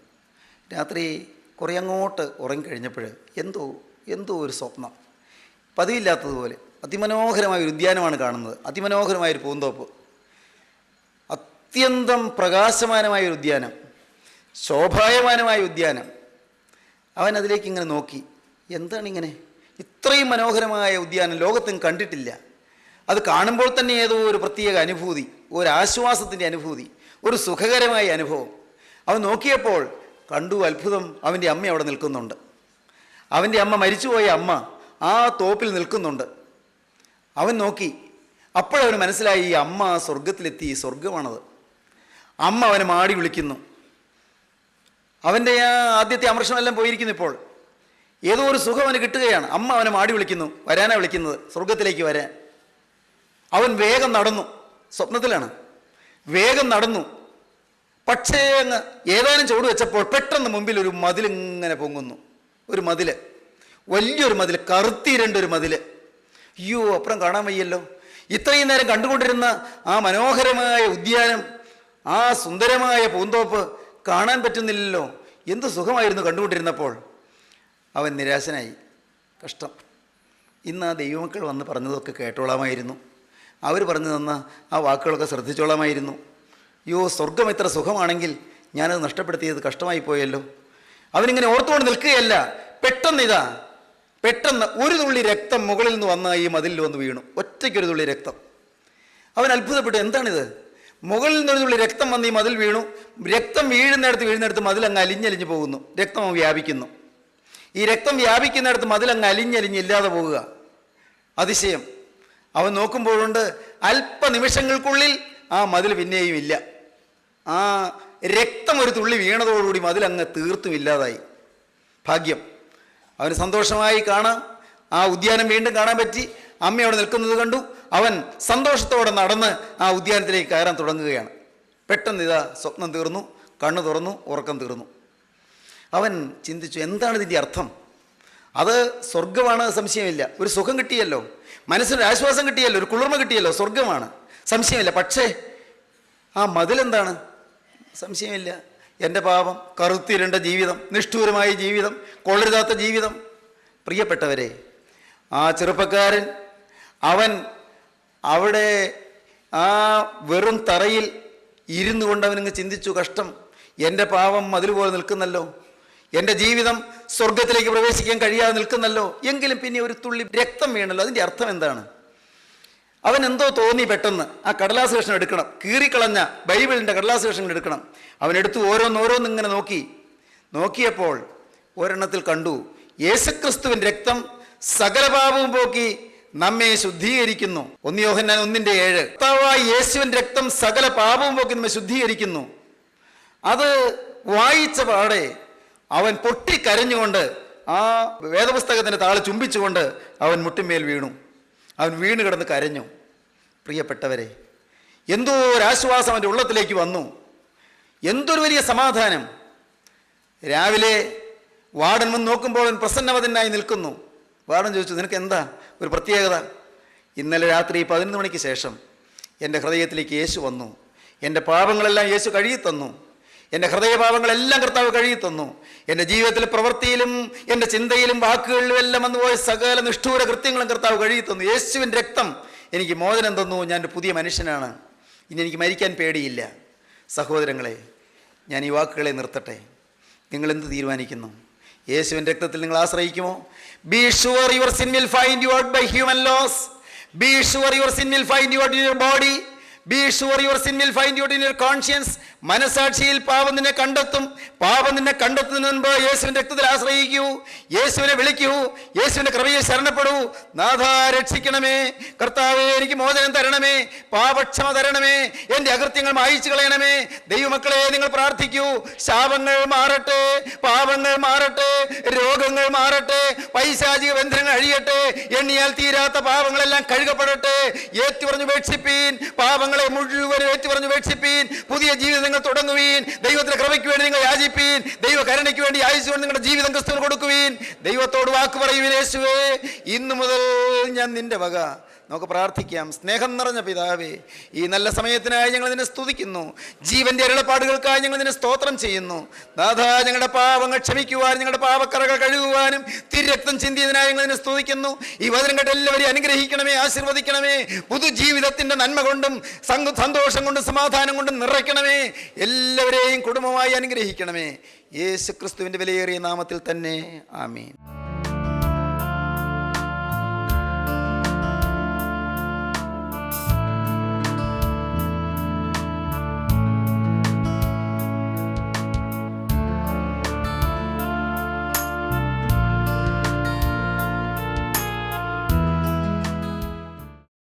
S2: രാത്രി കുറേ അങ്ങോട്ട് ഉറങ്ങിക്കഴിഞ്ഞപ്പോൾ എന്തോ ഒരു സ്വപ്നം, പതിവില്ലാത്തതുപോലെ. അതിമനോഹരമായ ഒരു ഉദ്യാനമാണ് കാണുന്നത്, അതിമനോഹരമായൊരു പൂന്തോപ്പ്, അത്യന്തം പ്രകാശമാനമായൊരു ഉദ്യാനം, ശോഭായമാനമായ ഉദ്യാനം. അവൻ അതിലേക്ക് ഇങ്ങനെ നോക്കി. എന്താണിങ്ങനെ ഇത്രയും മനോഹരമായ ഉദ്യാനം ലോകത്തും കണ്ടിട്ടില്ല. അത് കാണുമ്പോൾ തന്നെ ഏതോ ഒരു പ്രത്യേക അനുഭൂതി, ഒരു ആശ്വാസത്തിൻ്റെ അനുഭൂതി, ഒരു സുഖകരമായ അനുഭവം. അവൻ നോക്കിയപ്പോൾ കണ്ടു അത്ഭുതം, അവൻ്റെ അമ്മ അവിടെ നിൽക്കുന്നുണ്ട്. അവൻ്റെ അമ്മ, മരിച്ചുപോയ അമ്മ ആ തോപ്പിൽ നിൽക്കുന്നുണ്ട്. അവൻ നോക്കി. അപ്പോഴവന് മനസ്സിലായി, ഈ അമ്മ സ്വർഗത്തിലെത്തി, സ്വർഗമാണത്. അമ്മ അവനെ മാടി വിളിക്കുന്നു. അവൻ്റെ ആ ആദ്യത്തെ അമർഷമെല്ലാം പോയിരിക്കുന്നു. ഇപ്പോൾ ഏതോ ഒരു സുഖം അവന് കിട്ടുകയാണ്. അമ്മ അവനെ മാടി വിളിക്കുന്നു, വരാനാ വിളിക്കുന്നത്, സ്വർഗത്തിലേക്ക് വരാൻ. അവൻ വേഗം നടന്നു, സ്വപ്നത്തിലാണ്, വേഗം നടന്നു. പക്ഷേ അങ്ങ് ഏതാനും ചുവട് വെച്ചപ്പോൾ പെട്ടെന്ന് മുമ്പിൽ ഒരു മതിലിങ്ങനെ പൊങ്ങുന്നു. ഒരു മതിൽ, വലിയൊരു മതിൽ, കറുത്തിരണ്ടൊരു മതിൽ. അയ്യോ, അപ്പുറം കാണാൻ വയ്യല്ലോ. ഇത്രയും നേരം കണ്ടുകൊണ്ടിരുന്ന ആ മനോഹരമായ ഉദ്യാനം, ആ സുന്ദരമായ പൂന്തോപ്പ് കാണാൻ പറ്റുന്നില്ലല്ലോ. എന്ത് സുഖമായിരുന്നു കണ്ടുകൊണ്ടിരുന്നപ്പോൾ. അവൻ നിരാശനായി. കഷ്ടം, ഇന്ന് ആ ദൈവമക്കൾ വന്ന് പറഞ്ഞതൊക്കെ കേട്ടോളാമായിരുന്നു, അവർ പറഞ്ഞു തന്ന ആ വാക്കുകളൊക്കെ ശ്രദ്ധിച്ചോളാമായിരുന്നു. അയ്യോ, സ്വർഗം ഇത്ര സുഖമാണെങ്കിൽ ഞാനത് നഷ്ടപ്പെടുത്തിയത് കഷ്ടമായി പോയല്ലോ. അവനിങ്ങനെ ഓർത്തുകൊണ്ട് നിൽക്കുകയല്ല. പെട്ടെന്ന് ഒരു തുള്ളി രക്തം മുകളിൽ നിന്ന് വന്ന ഈ മതിലിൽ വന്ന് വീണു. ഒറ്റയ്ക്കൊരു തുള്ളി രക്തം. അവൻ അത്ഭുതപ്പെട്ടു, എന്താണിത്? മുകളിൽ നിന്നൊരു തുള്ളി രക്തം വന്ന് ഈ മതിൽ വീണു. രക്തം വീഴുന്നിടത്ത് മതിൽ അങ്ങ് അലിഞ്ഞലിഞ്ഞ് പോകുന്നു. രക്തം അങ്ങ് വ്യാപിക്കുന്നു. ഈ രക്തം വ്യാപിക്കുന്നിടത്ത് മതിൽ അങ്ങ് അലിഞ്ഞലിഞ്ഞില്ലാതെ പോകുക. അതിശയം. അവൻ നോക്കുമ്പോഴുണ്ട്, അല്പനിമിഷങ്ങൾക്കുള്ളിൽ ആ മതിൽ പിന്നെയും ഇല്ല. ആ രക്തം ഒരു തുള്ളി വീണതോടുകൂടി മതിലങ്ങ് തീർത്തും ഇല്ലാതായി. ഭാഗ്യം, അവന് സന്തോഷമായി കാണാം. ആ ഉദ്യാനം വീണ്ടും കാണാൻ പറ്റി. അമ്മ അവിടെ നിൽക്കുന്നത് കണ്ടു. അവൻ സന്തോഷത്തോടെ നടന്ന് ആ ഉദ്യാനത്തിലേക്ക് കയറാൻ തുടങ്ങുകയാണ്. പെട്ടെന്ന് ഇതാ സ്വപ്നം തീർന്നു, കണ്ണു തുറന്നു, ഉറക്കം തീർന്നു. അവൻ ചിന്തിച്ചു, എന്താണ് ഇതിൻ്റെ അർത്ഥം? അത് സ്വർഗമാണ്, സംശയമില്ല. ഒരു സുഖം കിട്ടിയല്ലോ, മനസ്സിനൊരു ആശ്വാസം കിട്ടിയല്ലോ, ഒരു കുളിർമ കിട്ടിയല്ലോ, സ്വർഗമാണ്, സംശയമില്ല. പക്ഷേ ആ മതിലെന്താണ്? സംശയമില്ല. എൻ്റെ പാപം, കറുത്തിരണ്ട ജീവിതം, നിഷ്ഠൂരമായ ജീവിതം, കൊള്ളരുതാത്ത ജീവിതം. പ്രിയപ്പെട്ടവരെ, ആ ചെറുപ്പക്കാരൻ അവൻ അവിടെ ആ വെറും തറയിൽ ഇരുന്നു കൊണ്ട് അവനിങ്ങ് ചിന്തിച്ചു, കഷ്ടം, എൻ്റെ പാപം മതിൽ പോലെ നിൽക്കുന്നല്ലോ, എൻ്റെ ജീവിതം സ്വർഗത്തിലേക്ക് പ്രവേശിക്കാൻ കഴിയാതെ നിൽക്കുന്നല്ലോ, എങ്കിലും പിന്നെ ഒരു തുള്ളി രക്തം വീണല്ലോ, അതിൻ്റെ അർത്ഥം എന്താണ്? അവൻ എന്തോ തോന്നി. പെട്ടെന്ന് ആ കടലാസ് കഷ്ണം എടുക്കണം, കീറിക്കളഞ്ഞ ബൈബിളിൻ്റെ കടലാസ് കഷ്ണം എടുക്കണം. അവനെടുത്ത് ഓരോന്നിങ്ങനെ നോക്കിയപ്പോൾ ഒരെണ്ണത്തിൽ കണ്ടു, യേശുക്രിസ്തുവിൻ്റെ രക്തം സകല പാപവും പോക്കി നമ്മെ ശുദ്ധീകരിക്കുന്നു. 1 യോഹന്നാൻ 1:7. കർത്താവായ യേശുവിൻ്റെ രക്തം സകല പാപവും പോക്കി നമ്മെ ശുദ്ധീകരിക്കുന്നു. അത് വായിച്ച പാടെ അവൻ പൊട്ടിക്കരഞ്ഞുകൊണ്ട് ആ വേദപുസ്തകത്തിൻ്റെ താള് ചുംബിച്ചുകൊണ്ട് അവൻ മുട്ടിന്മേൽ വീണു. അവൻ വീണ് കിടന്ന് കരഞ്ഞു. പ്രിയപ്പെട്ടവരെ, എന്തോ ഒരാശ്വാസം അവൻ്റെ ഉള്ളത്തിലേക്ക് വന്നു. എന്തൊരു വലിയ സമാധാനം. രാവിലെ വാർഡൻ വന്ന് നോക്കുമ്പോൾ അവൻ പ്രസന്നവതനായി നിൽക്കുന്നു. വാർഡൻ ചോദിച്ചു, നിനക്ക് എന്താ ഒരു പ്രത്യേകത? ഇന്നലെ രാത്രി 11 മണിക്ക് ശേഷം എൻ്റെ ഹൃദയത്തിലേക്ക് യേശു വന്നു. എൻ്റെ പാപങ്ങളെല്ലാം യേശു കഴുകി തന്നു. എൻ്റെ ഹൃദയപാപങ്ങളെല്ലാം കർത്താവ് കഴുകി തന്നു. എൻ്റെ ജീവിതത്തിലെ പ്രവൃത്തിയിലും എൻ്റെ ചിന്തയിലും വാക്കുകളിലും എല്ലാം വന്നുപോയ സകല നിഷ്ഠൂര കൃത്യങ്ങളും കർത്താവ് കഴുകി തന്നു. യേശുവിൻ്റെ രക്തം എനിക്ക് മോചനം തന്നു. ഞാനൊരു പുതിയ മനുഷ്യനാണ്. ഇനി എനിക്ക് മരിക്കാൻ പേടിയില്ല. സഹോദരങ്ങളെ, ഞാൻ ഈ വാക്കുകളെ നിർത്തട്ടെ. നിങ്ങൾ എന്ത് തീരുമാനിക്കുന്നു? യേശുവിൻ്റെ രക്തത്തിൽ നിങ്ങൾ ആശ്രയിക്കുമോ? Be sure your sin will find you out by human laws. Be sure your sin will find you out in your body. Be sure your sin will find you out in your conscience. മനസാക്ഷിയിൽ പാപം നിന്നെ കണ്ടെത്തും. പാപം നിന്നെ കണ്ടെത്തുന്നതിന് മുൻപ് യേശുവിൻ്റെ രക്തത്തിൽ ആശ്രയിക്കൂ. യേശുവിനെ വിളിക്കൂ. യേശുവിൻ്റെ കൃപയിൽ ശരണപ്പെടൂ. നാഥാ രക്ഷിക്കണമേ, കർത്താവേ എനിക്ക് മോചനം തരണമേ, പാപക്ഷമ തരണമേ, എൻ്റെ അകൃത്യങ്ങൾ മായിച്ചു കളയണമേ. ദൈവമക്കളെ, നിങ്ങൾ പ്രാർത്ഥിക്കൂ. ശാപങ്ങൾ മാറട്ടെ, പാപങ്ങൾ മാറട്ടെ, രോഗങ്ങൾ മാറട്ടെ, പൈശാചിക ബന്ധനങ്ങൾ അഴിയട്ടെ, എണ്ണിയാൽ തീരാത്ത പാപങ്ങളെല്ലാം കഴുകപ്പെടട്ടെ. ഏറ്റുപറഞ്ഞു ഉപേക്ഷിപ്പീൻ, പാപങ്ങളെ മുഴുവനും ഏറ്റുപറഞ്ഞു ഉപേക്ഷിപ്പീൻ. പുതിയ ജീവിതം നിങ്ങൾ തുടങ്ങുവീൻ. ദൈവത്തിന്റെ കൃപയ്ക്ക് വേണ്ടി നിങ്ങൾ യാചിപ്പീൻ. ദൈവ കരുണയ്ക്ക് വേണ്ടി യാചിച്ചുകൊണ്ട് നിങ്ങളുടെ ജീവിതം ക്രിസ്തുവിന് കൊടുക്കുവീൻ. ദൈവത്തോട് വാക്ക് പറയുവീൻ, യേശുവേ, ഇന്നു മുതൽ ഞാൻ നിന്റെ വക. നമുക്ക് പ്രാർത്ഥിക്കാം. സ്നേഹം നിറഞ്ഞ പിതാവേ, ഈ നല്ല സമയത്തിനായി ഞങ്ങൾ നിന്നെ സ്തുതിക്കുന്നു. ജീവന്റെ അരുളപ്പാടുകൾക്കായി ഞങ്ങൾ നിന്നെ സ്തോത്രം ചെയ്യുന്നു. നാഥാ, ഞങ്ങളുടെ പാപങ്ങൾ ക്ഷമിക്കുവാനും ഞങ്ങളുടെ പാപക്കറകൾ കഴുകുവാനും തിരക്തം ചിന്തിയതിനായി ഞങ്ങൾ നിന്നെ സ്തുതിക്കുന്നു. ഈ വചനം കേട്ട് എല്ലാവരെയും അനുഗ്രഹിക്കണമേ, ആശീർവദിക്കണമേ. പുതുജീവിതത്തിന്റെ നന്മ കൊണ്ടും സന്തോഷം കൊണ്ടും സമാധാനം കൊണ്ടും നിറയ്ക്കണമേ. എല്ലാവരെയും കുടുംബമായി അനുഗ്രഹിക്കണമേ. യേശു ക്രിസ്തുവിന്റെ വിലയേറിയ നാമത്തിൽ തന്നെ, ആമീൻ.